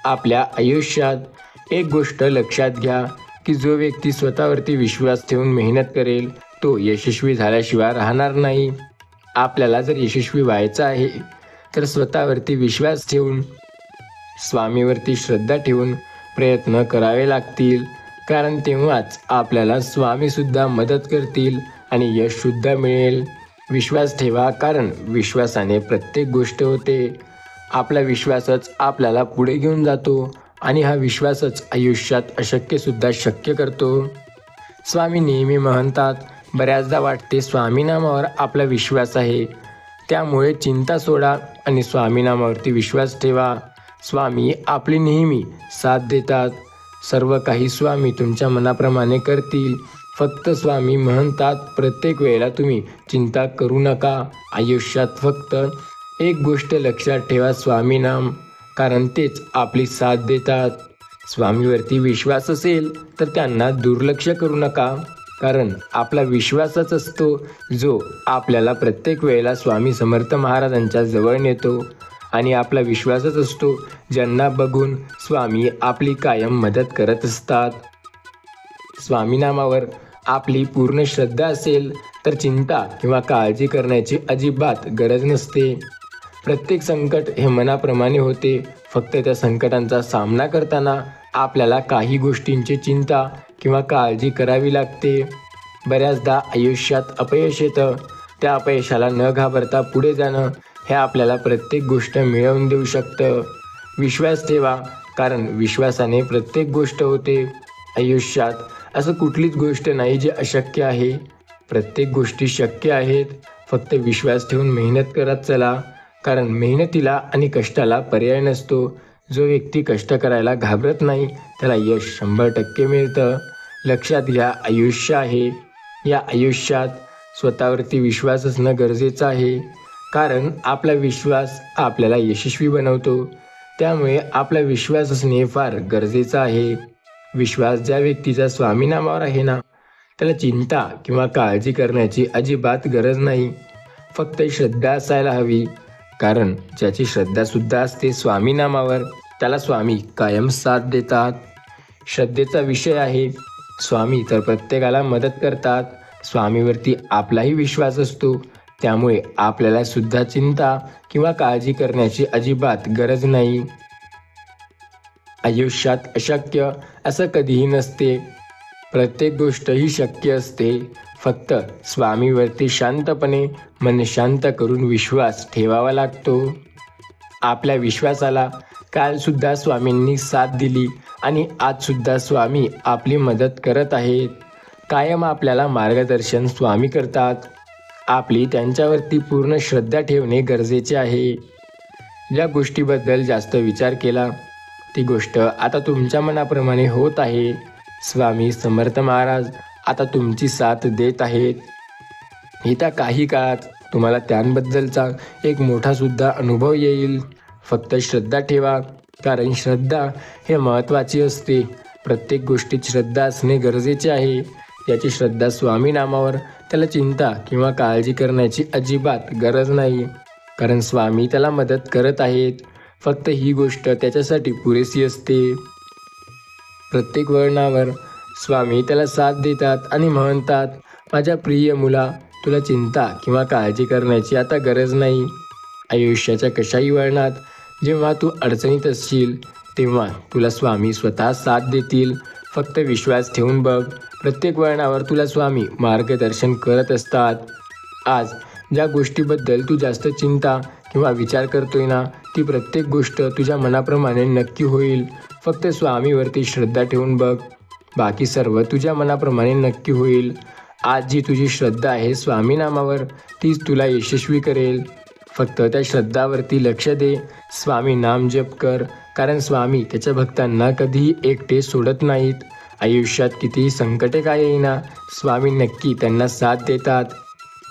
Speaker 1: आपल्या आयुष्यात एक गोष्ट लक्षात घ्या की जो व्यक्ती स्वतःवरती विश्वास ठेवून मेहनत करेल तो यशस्वी झाल्याशिवाय राहणार नाही. आपल्याला जर यशस्वी व्हायचं आहे तर स्वतःवरती विश्वास ठेवून स्वामीवरती श्रद्धा ठेवून प्रयत्न करावे लागतील, कारण तेव्हाच आपल्याला स्वामीसुद्धा मदत करतील आणि यशसुद्धा मिळेल. विश्वास ठेवा, कारण विश्वासाने प्रत्येक गोष्ट होते. आपला विश्वासच आपल्याला पुढे घेऊन जातो आणि हा विश्वासच आयुष्यात अशक्यसुद्धा शक्य करतो. स्वामी नेहमी म्हणतात, बऱ्याचदा वाटते स्वामीनामावर आपला विश्वास आहे त्यामुळे चिंता सोडा आणि स्वामीनामावरती विश्वास ठेवा. स्वामी आपली नेहमी साथ देतात. सर्व काही स्वामी तुमच्या मनाप्रमाणे करतील. फक्त स्वामी म्हणतात, प्रत्येक वेळेला तुम्ही चिंता करू नका. आयुष्यात फक्त एक गोष्ट लक्षात ठेवा, स्वामी नाम, कारण तेच आपली साथ देतात. स्वामीवरती विश्वास असेल तर त्यांना दुर्लक्ष करू नका, कारण आपला विश्वासच असतो जो आपल्याला प्रत्येक वेळेला स्वामी समर्थ महाराजांच्या जवळ नेतो. आणि आपला विश्वासच असतो ज्यांना बघून स्वामी आपली कायम मदत करत असतात. स्वामीनामावर आपली पूर्ण श्रद्धा असेल तर चिंता किंवा काळजी करण्याची अजिबात गरज नसते. प्रत्येक संकट हे मनाप्रमाणे होते. फक्त त्या संकटांचा सामना करताना आपल्याला काही गोष्टींची चिंता किंवा काळजी करावी लागते. बऱ्याचदा आयुष्यात अपयश येतं. त्या अपयशाला न घाबरता पुढे जाणं हे आपल्याला प्रत्येक गोष्ट मिळवून देऊ शकतं. विश्वास ठेवा, कारण विश्वासाने प्रत्येक गोष्ट होते. आयुष्यात असं कुठलीच गोष्ट नाही जे अशक्य आहे. प्रत्येक गोष्टी शक्य आहेत. फक्त विश्वास ठेवून मेहनत करत चला, कारण मेहनतीला आणि कष्टाला पर्याय नसतो. जो व्यक्ती कष्ट करायला घाबरत नाही त्याला यश 100% मिळतं. लक्षात घ्या, आयुष्य आहे. या आयुष्यात स्वतःवरती विश्वास असणं गरजेचं आहे. कारण आपला विश्वास आपल्याला यशस्वी बनवतो. त्यामुळे आपला विश्वास असणे फार गरजेचं आहे. विश्वास ज्या व्यक्तीचा स्वामी नामावर आहे ना, त्याला चिंता किंवा काळजी करण्याची अजिबात गरज नाही. फक्त श्रद्धा असायला हवी. कारण ज्याची श्रद्धासुद्धा असते स्वामी नामावर, त्याला स्वामी कायम साथ देतात. श्रद्धेचा विषय आहे. स्वामी तर प्रत्येकाला मदत करतात. स्वामीवरती आपलाही विश्वास असतो. त्यामुळे आपल्याला सुद्धा चिंता किंवा काळजी करण्याची अजिबात गरज नाही. आयुष्यात अशक्य असं कधीही नसते. प्रत्येक गोष्ट ही शक्य असते. फक्त स्वामीवरती शांतपणे मन शांत करून विश्वास ठेवावा लागतो. आपल्या विश्वासाला कालसुद्धा स्वामींनी साथ दिली आणि आजसुद्धा स्वामी आपली मदत करत आहेत. कायम आपल्याला मार्गदर्शन स्वामी करतात. आपली त्यांच्यावरती पूर्ण श्रद्धा ठेवणे गरजेचे आहे. ज्या गोष्टीबद्दल जास्त विचार केला ती गोष्ट आता तुमच्या मनाप्रमाणे होत आहे. स्वामी समर्थ महाराज आता तुमची साथ देत आहेत. येत्या काही काळात तुम्हाला त्यांबद्दलचा एक मोठासुद्धा अनुभव येईल. फक्त श्रद्धा ठेवा. कारण श्रद्धा हे महत्त्वाची असते. प्रत्येक गोष्टीत श्रद्धा असणे गरजेचे आहे. याची श्रद्धा स्वामी नामावर, त्याला चिंता किंवा काळजी करण्याची अजिबात गरज नाही. कारण स्वामी त्याला मदत करत आहेत. फक्त ही गोष्ट त्याच्यासाठी पुरेशी असते. प्रत्येक वळणावर स्वामी त्याला साथ देतात आणि म्हणतात, माझ्या प्रिय मुला, तुला चिंता किंवा काळजी करण्याची आता गरज नाही. आयुष्याच्या कशाही वळणात जेव्हा तू अडचणीत असशील तेव्हा तुला स्वामी स्वतः साथ देतील. फक्त विश्वास ठेवून बघ. प्रत्येक वळणावर तुला स्वामी मार्गदर्शन करत असतात. आज ज्या गोष्टीबद्दल तू जास्त चिंता किंवा विचार करतोय ना, ती प्रत्येक गोष्ट तुझ्या मनाप्रमाणे नक्की होईल. फक्त स्वामीवरती श्रद्धा ठेवून बघ. बाकी सर्व तुझ्या मनाप्रमाणे नक्की होईल. आज जी तुझी श्रद्धा आहे स्वामी नामावर, तीच तुला यशस्वी करेल. फक्त त्या श्रद्धावरती लक्ष दे. स्वामी नाम जप कर. कारण स्वामी त्याच्या भक्तांना कधीही एकटे सोडत नाहीत. आयुष्यात कितीही संकटे काय येईना, स्वामी नक्की त्यांना साथ देतात.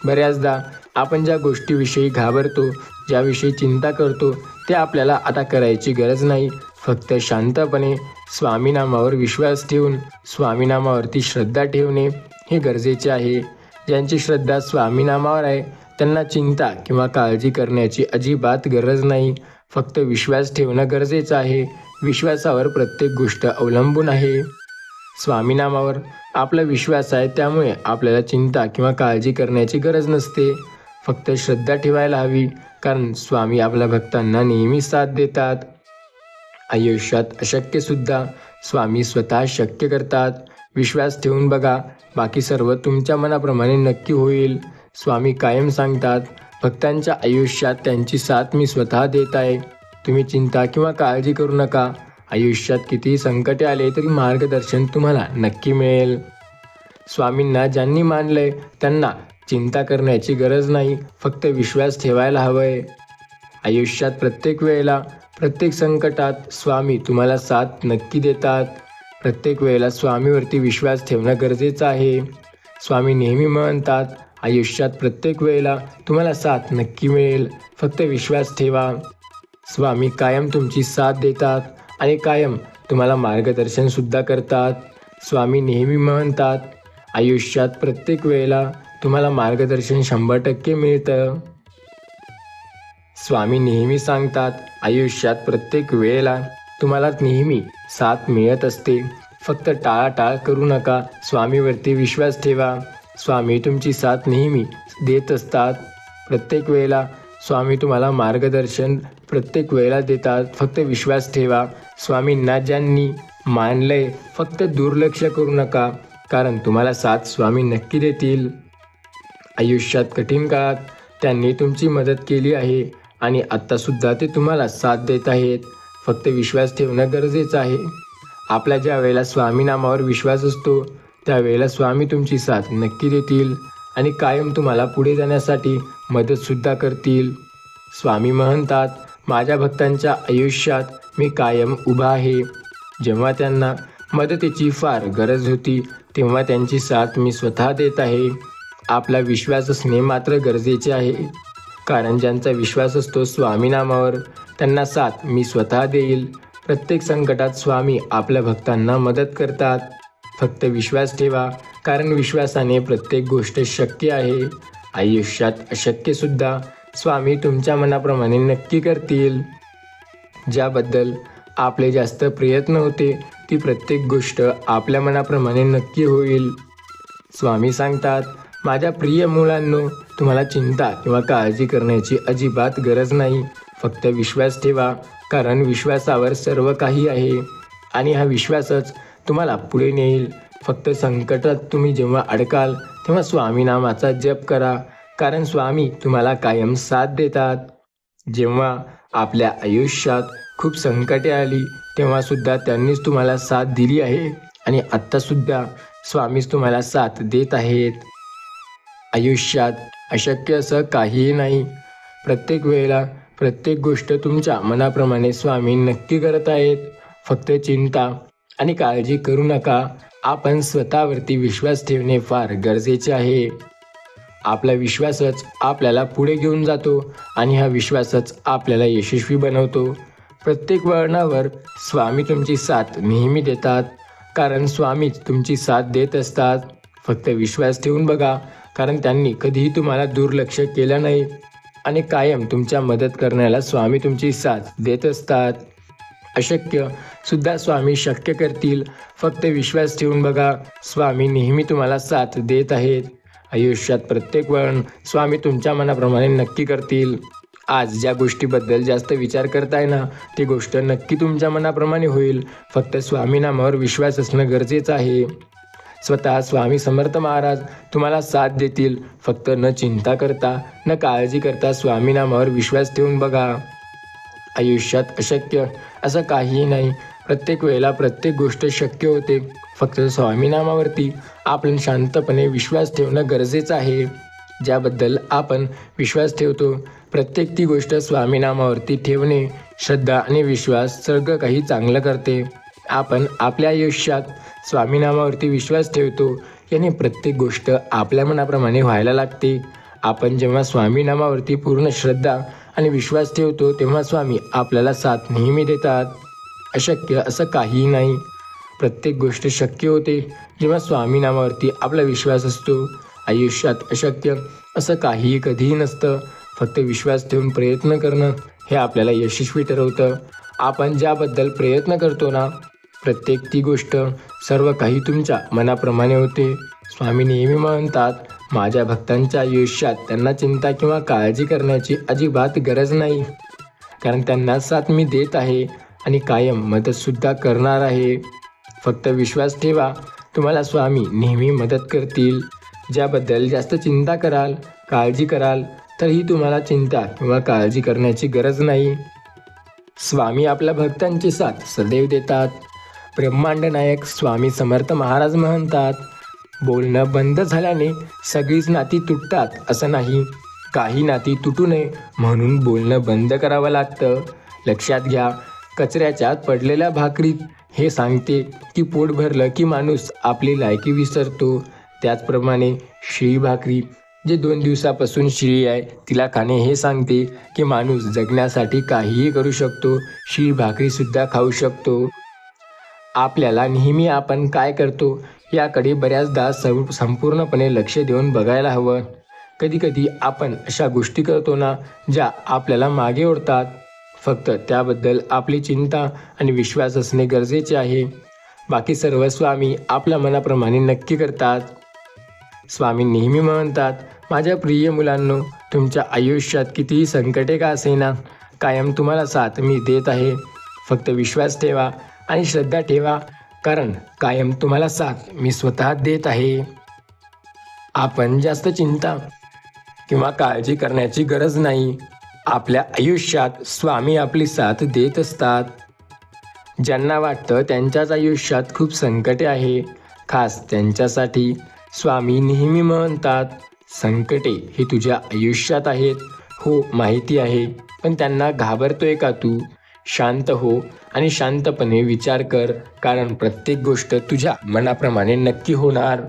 Speaker 1: बऱ्याचदा आपण ज्या गोष्टीविषयी घाबरतो, ज्याविषयी चिंता करतो, ते आपल्याला आता करायची गरज नाही. फक्त शांतपणे स्वामी नामावर विश्वास ठेवून स्वामी नामावरती श्रद्धा ठेवणे हे गरजेचे आहे. ज्यांची श्रद्धा स्वामी नामावर आहे त्यांना चिंता किंवा काळजी करण्याची अजिबात गरज नाही. फक्त विश्वास ठेवणं गरजेचं आहे. विश्वासावर प्रत्येक गोष्ट अवलंबून आहे. स्वामी नामावर आपला विश्वास आहे, त्यामुळे आपल्याला चिंता किंवा काळजी करण्याची गरज नसते. फक्त श्रद्धा ठेवायला हवी. कारण स्वामी आपल्या भक्तांना नेहमी साथ देतात. आयुष्यात अशक्यसुद्धा स्वामी स्वतः शक्य करतात. विश्वास ठेवून बघा. बाकी सर्व तुमच्या मनाप्रमाणे नक्की होईल. स्वामी कायम सांगतात, भक्तांच्या आयुष्यात त्यांची साथ मी स्वतः देत आहे. तुम्ही चिंता किंवा काळजी करू नका. आयुष्यात कितीही संकटे आले तरी मार्गदर्शन तुम्हाला नक्की मिळेल. स्वामींना ज्यांनी मानलंय त्यांना चिंता करण्याची गरज नाही. फक्त विश्वास ठेवायला हवंय. आयुष्यात प्रत्येक वेळेला, प्रत्येक संकटात स्वामी तुम्हाला साथ नक्की देतात. प्रत्येक वेळेला स्वामीवरती विश्वास ठेवणं गरजेचं आहे. स्वामी नेहमी म्हणतात, आयुष्यात प्रत्येक वेळेला तुम्हाला साथ नक्की मिळेल. फक्त विश्वास ठेवा. स्वामी कायम तुमची साथ देतात आणि कायम तुम्हाला मार्गदर्शनसुद्धा करतात. स्वामी नेहमी म्हणतात, आयुष्यात प्रत्येक वेळेला तुम्हाला मार्गदर्शन 100% मिळतं. स्वामी नेहमी सांगतात, आयुष्यात प्रत्येक वेळेला तुम्हाला नेहमी साथ मिळत असते. फक्त टाळाटाळ करू नका. स्वामीवरती विश्वास ठेवा. स्वामी तुमची साथ नेहमी देत असतात. प्रत्येक वेळेला स्वामी तुम्हाला मार्गदर्शन प्रत्येक वेळेला देतात. फक्त विश्वास ठेवा. स्वामींना ज्यांनी मानलंय फक्त दुर्लक्ष करू नका. कारण तुम्हाला साथ स्वामी नक्की देतील. आयुष्यात कठीण काळात त्यांनी तुमची मदत केली आहे आणि आत्तासुद्धा ते तुम्हाला साथ देत आहेत. फक्त विश्वास ठेवणं गरजेचं आहे. आपल्या ज्या वेळेला स्वामी नामावर विश्वास असतो त्यावेळेला स्वामी तुमची साथ नक्की देतील आणि कायम तुम्हाला पुढे जाण्यासाठी मदतसुद्धा करतील. स्वामी म्हणतात, माझ्या भक्तांच्या आयुष्यात मी कायम उभा आहे. जेव्हा त्यांना मदतीची फार गरज होती तेव्हा त्यांची साथ मी स्वतः देत आहे. आपला विश्वास असणे मात्र गरजेचे आहे. कारण ज्यांचा विश्वास असतो स्वामी नामावर त्यांना साथ मी स्वतः देईल. प्रत्येक संकटात स्वामी आपल्या भक्तांना मदत करतात. फक्त विश्वास ठेवा, कारण विश्वासाने प्रत्येक गोष्ट शक्य आहे. आयुष्यात अशक्यसुद्धा स्वामी तुमच्या मनाप्रमाणे नक्की करतील. ज्याबद्दल आपले जास्त प्रयत्न होते ती प्रत्येक गोष्ट आपल्या मनाप्रमाणे नक्की होईल. स्वामी सांगतात, माझ्या प्रिय मुलांनो, तुम्हाला चिंता किंवा काळजी करण्याची अजिबात गरज नाही. फक्त विश्वास ठेवा, कारण विश्वासावर सर्व काही आहे आणि हा विश्वासच तुम्हाला पुढे नेईल. फक्त संकटात तुम्ही जेव्हा अडकाल तेव्हा स्वामी नामाचा जप करा, कारण स्वामी तुम्हाला कायम साथ देतात. जेव्हा आपल्या आयुष्यात खूप संकटे आली तेव्हा सुद्धा त्यांनीच तुम्हाला साथ दिली आहे आणि आत्तासुद्धा स्वामीच तुम्हाला साथ देत आहेत. आयुष्यात अशक्य असं काहीही नाही. प्रत्येक वेळेला प्रत्येक गोष्ट तुमच्या मनाप्रमाणे स्वामी नक्की करत आहेत. फक्त चिंता आणि काळजी करू नका. आपण स्वतःवरती विश्वास ठेवणे फार गरजेचे आहे. आपला विश्वासच आपल्याला पुढे घेऊन जातो आणि हा विश्वासच आपल्याला यशस्वी बनवतो. प्रत्येक वळणावर स्वामी तुमची साथ नेहमी देतात, कारण स्वामीच तुमची साथ देत असतात. फक्त विश्वास ठेवून बघा, कारण त्यांनी कधीही तुम्हाला दुर्लक्ष केलं नाही आणि कायम तुमच्या मदत करण्याला स्वामी तुमची साथ देत असतात. अशक्य सुद्धा स्वामी शक्य करतील. फक्त विश्वास ठेवून बघा, स्वामी नेहमी तुम्हाला साथ देत आहेत. आयुष्यात प्रत्येक वळण स्वामी तुमच्या मनाप्रमाणे नक्की करतील. आज ज्या गोष्टीबद्दल जास्त विचार करताय ना, ती गोष्ट नक्की तुमच्या मनाप्रमाणे होईल. फक्त स्वामी नामावर विश्वास असणं गरजेचं आहे. स्वतः स्वामी समर्थ महाराज तुम्हाला साथ देतील. फक्त न चिंता करता, न काळजी करता स्वामी नामावर विश्वास ठेवून बघा. आयुष्यात अशक्य असं काहीही नाही. प्रत्येक वेळेला प्रत्येक गोष्ट शक्य होते. फक्त स्वामी नामावरती आपण शांतपणे विश्वास ठेवणं गरजेचं आहे. ज्याबद्दल आपण विश्वास ठेवतो प्रत्येक ती गोष्ट स्वामी नामावरती ठेवणे, श्रद्धा आणि विश्वास सगळं काही चांगलं करते. आपण आपल्या आयुष्यात स्वामी नामावरती विश्वास ठेवतो याने प्रत्येक गोष्ट आपल्या मनाप्रमाणे व्हायला लागते. आपण जेव्हा स्वामी नामावरती पूर्ण श्रद्धा आणि विश्वास ठेवतो तेव्हा स्वामी आपल्याला साथ नेहमी देतात. अशक्य असं काहीही नाही. प्रत्येक गोष्ट शक्य होते जेव्हा स्वामी नामावरती आपला विश्वास असतो. आयुष्यात अशक्य असं काहीही कधीही नसतं. फक्त विश्वास ठेवून प्रयत्न करणं हे आपल्याला यशस्वी ठरवतं. आपण ज्याबद्दल प्रयत्न करतो ना, प्रत्येक ती गोष्ट सर्व काही तुमच्या मनाप्रमाणे होते. स्वामी नेहमी म्हणतात, माझ्या भक्तांच्या आयुष्यात त्यांना चिंता किंवा काळजी करण्याची अजिबात गरज नाही, कारण त्यांना साथ मी देत आहे आणि कायम मदतसुद्धा करणार आहे. फक्त विश्वास ठेवा, तुम्हाला स्वामी नेहमी मदत करतील. ज्याबद्दल जास्त चिंता कराल, काळजी कराल, तरीही तुम्हाला चिंता किंवा काळजी करण्याची गरज नाही. स्वामी आपल्या भक्तांची साथ सदैव देतात. ब्रह्मांड नायक स्वामी समर्थ महाराज म्हणतात, बोलणं बंद झाल्याने सगळीच नाती तुटतात असं नाही. काही नाती तुटू नये म्हणून बोलणं बंद करावं लागतं. लक्षात घ्या, कचऱ्याच्या पडलेल्या भाकरीत हे सांगते की पोट भरलं की माणूस आपली लायकी विसरतो. त्याचप्रमाणे शिळी भाकरी जे 2 दिवसापासून शिळी आहे तिला खाणे हे सांगते की माणूस जगण्यासाठी काहीही करू शकतो, शिळी भाकरीसुद्धा खाऊ शकतो. आपल्याला नेहमी आपण काय करतो याकडे बऱ्याचदा संपूर्णपणे लक्ष देऊन बघायला हवं. कधीकधी आपण अशा गोष्टी करतो ना ज्या आपल्याला मागे ओढतात. फक्त त्याबद्दल आपली चिंता आणि विश्वास असणे गरजेचे आहे. बाकी सर्व स्वामी आपल्या मनाप्रमाणे नक्की करतात. स्वामी नेहमी म्हणतात, माझ्या प्रिय मुलांनो, तुमच्या आयुष्यात कितीही संकटे का असेना, कायम तुम्हाला साथ मी देत आहे. फक्त विश्वास ठेवा आणि श्रद्धा ठेवा, कारण कायम तुम्हाला साथ मी स्वतः देत आहे. आपण जास्त चिंता किंवा काळजी करण्याची गरज नाही. आपल्या आयुष्यात स्वामी आपली साथ देत असतात. ज्यांना वाटतं त्यांच्याच आयुष्यात खूप संकटे आहे, खास त्यांच्यासाठी स्वामी नेहमी म्हणतात, संकटे हे तुझ्या आयुष्यात आहेत. हो, माहिती आहे, पण त्यांना घाबरतोय का तू? शांत हो आणि शांतपणे विचार कर, कारण प्रत्येक गोष्ट तुझ्या मनाप्रमाणे नक्की होणार.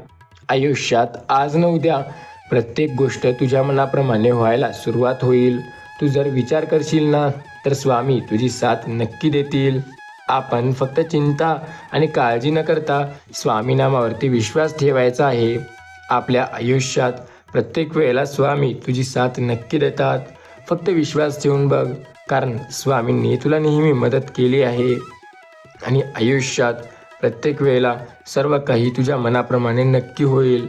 Speaker 1: आयुष्यात आज न उद्या प्रत्येक गोष्ट तुझ्या मनाप्रमाणे व्हायला सुरुवात होईल. तू जर विचार करशील ना, तर स्वामी तुझी साथ नक्की देतील. आपण फक्त चिंता आणि काळजी न करता स्वामी नामावरती विश्वास ठेवायचा आहे. आपल्या आयुष्यात प्रत्येक वेळेला स्वामी तुझी साथ नक्की देतात. फक्त विश्वास ठेवून बघ, कारण स्वामींनी तुला नेहमी मदत केली आहे. आणि आयुष्यात प्रत्येक वेळेला सर्व काही तुझ्या मनाप्रमाणे नक्की होईल.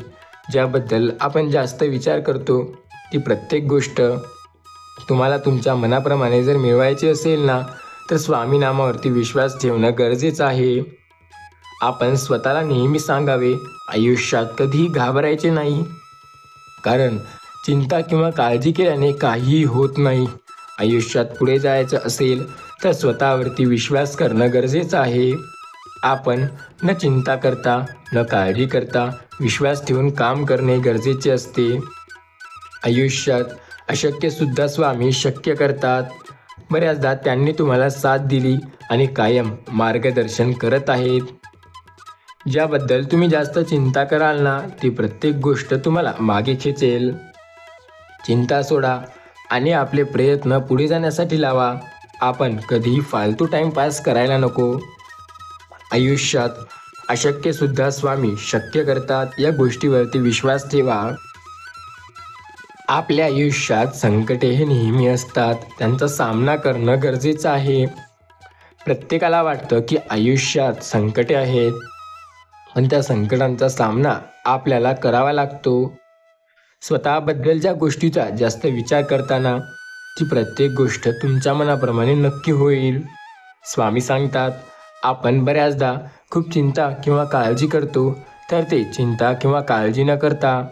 Speaker 1: ज्याबद्दल आपण जास्त विचार करतो, ती प्रत्येक गोष्ट तुम्हाला तुमच्या मनाप्रमाणे जर मिळवायची असेल ना, तर स्वामी नामावरती विश्वास ठेवणं गरजेचं आहे. आपण स्वतःला नेहमी सांगावे, आयुष्यात कधीही घाबरायचे नाही, कारण चिंता किंवा काळजी केल्याने काहीही होत नाही. आयुष्यात पुढे जायचं असेल तर स्वतःवरती विश्वास करणं गरजेचं आहे. आपण न चिंता करता, न काळजी करता विश्वास ठेवून काम करणे गरजेचे असते. आयुष्यात अशक्यसुद्धा स्वामी शक्य करतात. बऱ्याचदा त्यांनी तुम्हाला साथ दिली आणि कायम मार्गदर्शन करत आहेत. ज्याबद्दल तुम्ही जास्त चिंता कराल ना, ती प्रत्येक गोष्ट तुम्हाला मागे खेचेल. चिंता सोडा आणि आपले प्रयत्न पुढे जाण्यासाठी लावा. आपण कधीही फालतू टाईमपास करायला नको. आयुष्यात अशक्यसुद्धा स्वामी शक्य करतात, या गोष्टीवरती विश्वास ठेवा. आपल्या आयुष्यात संकटे हे नेहमी असतात, त्यांचा सामना करणं गरजेचं आहे. प्रत्येकाला वाटतं की आयुष्यात संकटे आहेत, पण त्या संकटांचा सामना आपल्याला करावा लागतो. स्वतःबद्दलच्या गोष्टीचा जास्त विचार करताना ती प्रत्येक गोष्ट तुमच्या मनाप्रमाणे नक्की होईल. स्वामी सांगतात, आपण बऱ्याचदा खूप चिंता किंवा काळजी करतो, तर ते चिंता किंवा काळजी न करता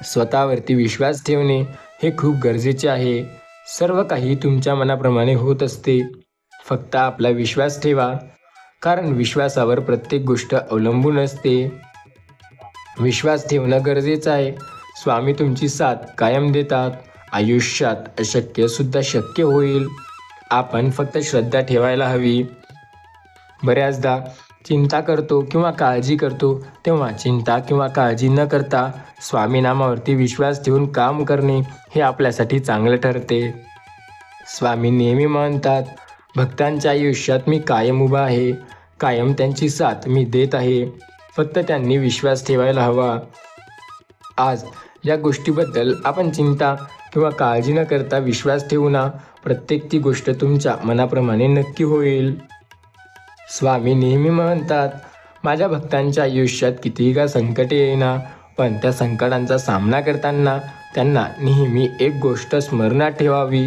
Speaker 1: स्वतःवरती विश्वास ठेवणे हे खूप गरजेचे आहे. सर्व काही तुमच्या मनाप्रमाणे होत असते. फक्त आपला विश्वास ठेवा, कारण विश्वासावर प्रत्येक गोष्ट अवलंबून असते. विश्वास ठेवणं गरजेचं आहे. स्वामी तुमची साथ कायम देतात. आयुष्यात अशक्य सुद्धा शक्य होईल. आपण फक्त श्रद्धा ठेवायला हवी. बऱ्याचदा चिंता करतो किंवा काळजी करतो, तेव्हा चिंता किंवा काळजी न करता स्वामी नामावरती विश्वास ठेवून काम करणे हे आपल्यासाठी चांगलं ठरते. स्वामी नेहमी म्हणतात, भक्तांच्या आयुष्यात मी कायम उभा आहे. कायम त्यांची साथ मी देत आहे. फक्त त्यांनी विश्वास ठेवायला हवा. आज या गोष्टीबद्दल आपण चिंता किंवा काळजी न करता विश्वास ठेवू ना, प्रत्येक ती गोष्ट तुमच्या मनाप्रमाणे नक्की होईल. स्वामी नेहमी म्हणतात, माझ्या भक्तांच्या आयुष्यात कितीही का संकटे येईना, पण त्या संकटांचा सामना करताना त्यांना नेहमी एक गोष्ट स्मरणात ठेवावी.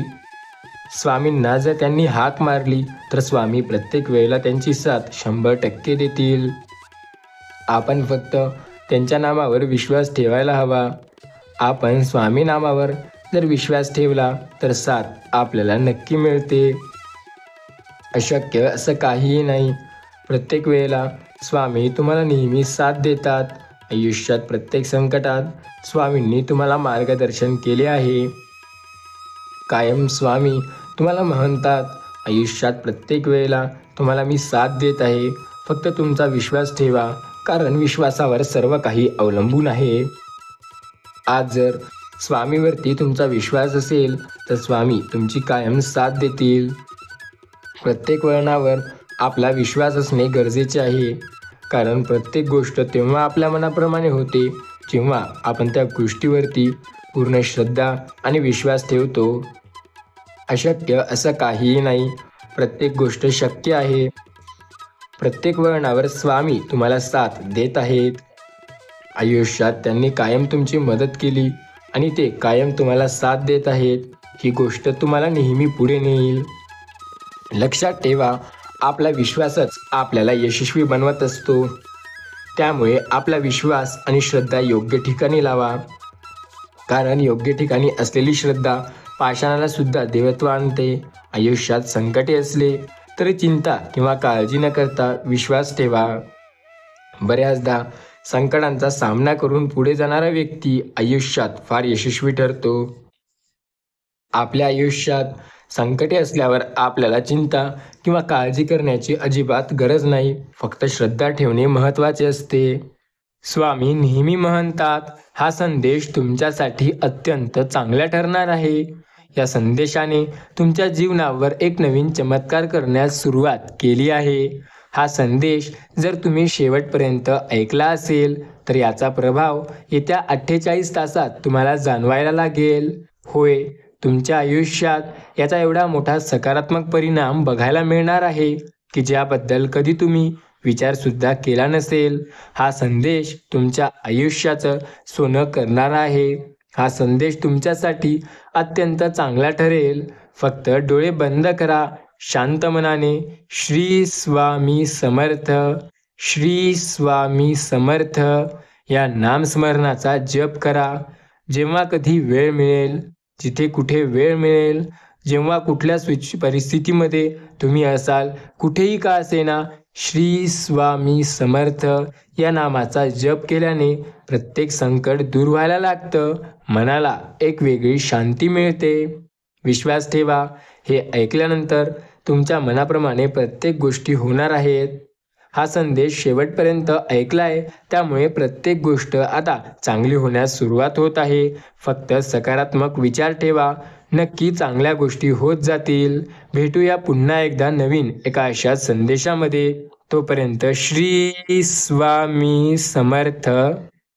Speaker 1: स्वामींना जर त्यांनी हाक मारली, तर स्वामी प्रत्येक वेळेला त्यांची साथ 100% देतील. आपण फक्त त्यांच्या नामावर विश्वास ठेवायला हवा. आपण स्वामी नामावर जर विश्वास ठेवला, तर साथ आपल्याला नक्की मिळते. अशक्य असं काहीही नाही. प्रत्येक वेळेला स्वामी तुम्हाला नेहमी साथ देतात. आयुष्यात प्रत्येक संकटात स्वामींनी तुम्हाला मार्गदर्शन केले आहे. कायम स्वामी तुम्हाला म्हणतात, आयुष्यात प्रत्येक वेळेला तुम्हाला मी साथ देत आहे. फक्त तुमचा विश्वास ठेवा, कारण विश्वासावर सर्व काही अवलंबून आहे. आज जर स्वामीवरती तुमचा विश्वास असेल, तर स्वामी तुमची कायम साथ देतील. प्रत्येक वळणावर आपला विश्वास असणे गरजेचे आहे, कारण प्रत्येक गोष्ट तेव्हा आपल्या मनाप्रमाणे होते, जेव्हा आपण त्या गोष्टीवरती पूर्ण श्रद्धा आणि विश्वास ठेवतो. अशक्य असं काहीही नाही. प्रत्येक गोष्ट शक्य आहे. प्रत्येक वळणावर स्वामी तुम्हाला साथ देत आहेत. आयुष्यात त्यांनी कायम तुमची मदत केली आणि ते कायम तुम्हाला साथ देत आहेत. ही गोष्ट तुम्हाला नेहमी पुढे नेईल. लक्षात ठेवा, आपला विश्वासच आपल्याला यशस्वी बनवत असतो. त्यामुळे आपला विश्वास आणि श्रद्धा योग्य ठिकाणी लावा, कारण योग्य ठिकाणी असलेली श्रद्धा पाषाणाला सुद्धा देवत्व आणते. आयुष्यात संकटे असले तरी चिंता किंवा काळजी न करता विश्वास ठेवा. बऱ्याचदा संकटांचा सामना करून पुढे जाणारा व्यक्ती आयुष्यात फार यशस्वी ठरतो. आपल्या आयुष्यात संकटे असल्यावर आपल्याला चिंता किंवा काळजी करण्याची अजिबात गरज नाही. फक्त श्रद्धा ठेवणे महत्त्वाचे असते. स्वामी नेहमी म्हणतात, हा संदेश तुमच्यासाठी अत्यंत चांगला ठरणार आहे. या संदेशाने तुमच्या जीवनावर एक नवीन चमत्कार करण्यास सुरुवात केली आहे. हा संदेश जर तुम्ही शेवटपर्यंत ऐकला असेल, तर याचा प्रभाव येत्या 48 तासात तुम्हाला जाणवायला लागेल. होय, तुमच्या आयुष्यात याचा एवढा मोठा सकारात्मक परिणाम बघायला मिळणार आहे, की ज्याबद्दल कधी तुम्ही विचारसुद्धा केला नसेल. हा संदेश तुमच्या आयुष्याचं सोनं करणारा आहे. हा संदेश तुमच्यासाठी अत्यंत चांगला ठरेल. फक्त डोळे बंद करा. शांत मनाने श्री स्वामी समर्थ, श्री स्वामी समर्थ या नामस्मरणाचा जप करा. जेव्हा कधी वेळ मिळेल, जिथे कुठे वेळ मिळेल, जेव्हा कुठल्या परिस्थितीमध्ये तुम्ही असाल, कुठेही का असेना, श्री स्वामी समर्थ या नामाचा जप केल्याने प्रत्येक संकट दूर व्हायला लागतं. मनाला एक वेगळी शांती मिळते. विश्वास ठेवा, हे ऐकल्यानंतर तुमच्या मनाप्रमाणे प्रत्येक गोष्टी होणार आहेत. हा संदेश शेवटपर्यंत ऐकलाय, त्यामुळे प्रत्येक गोष्ट आता चांगली होण्यास सुरुवात होत आहे. फक्त सकारात्मक विचार ठेवा. नक्की चांगल्या गोष्टी होत जातील. भेटूया पुन्हा एकदा नवीन एका अशा संदेशामध्ये. तोपर्यंत श्री स्वामी समर्थ.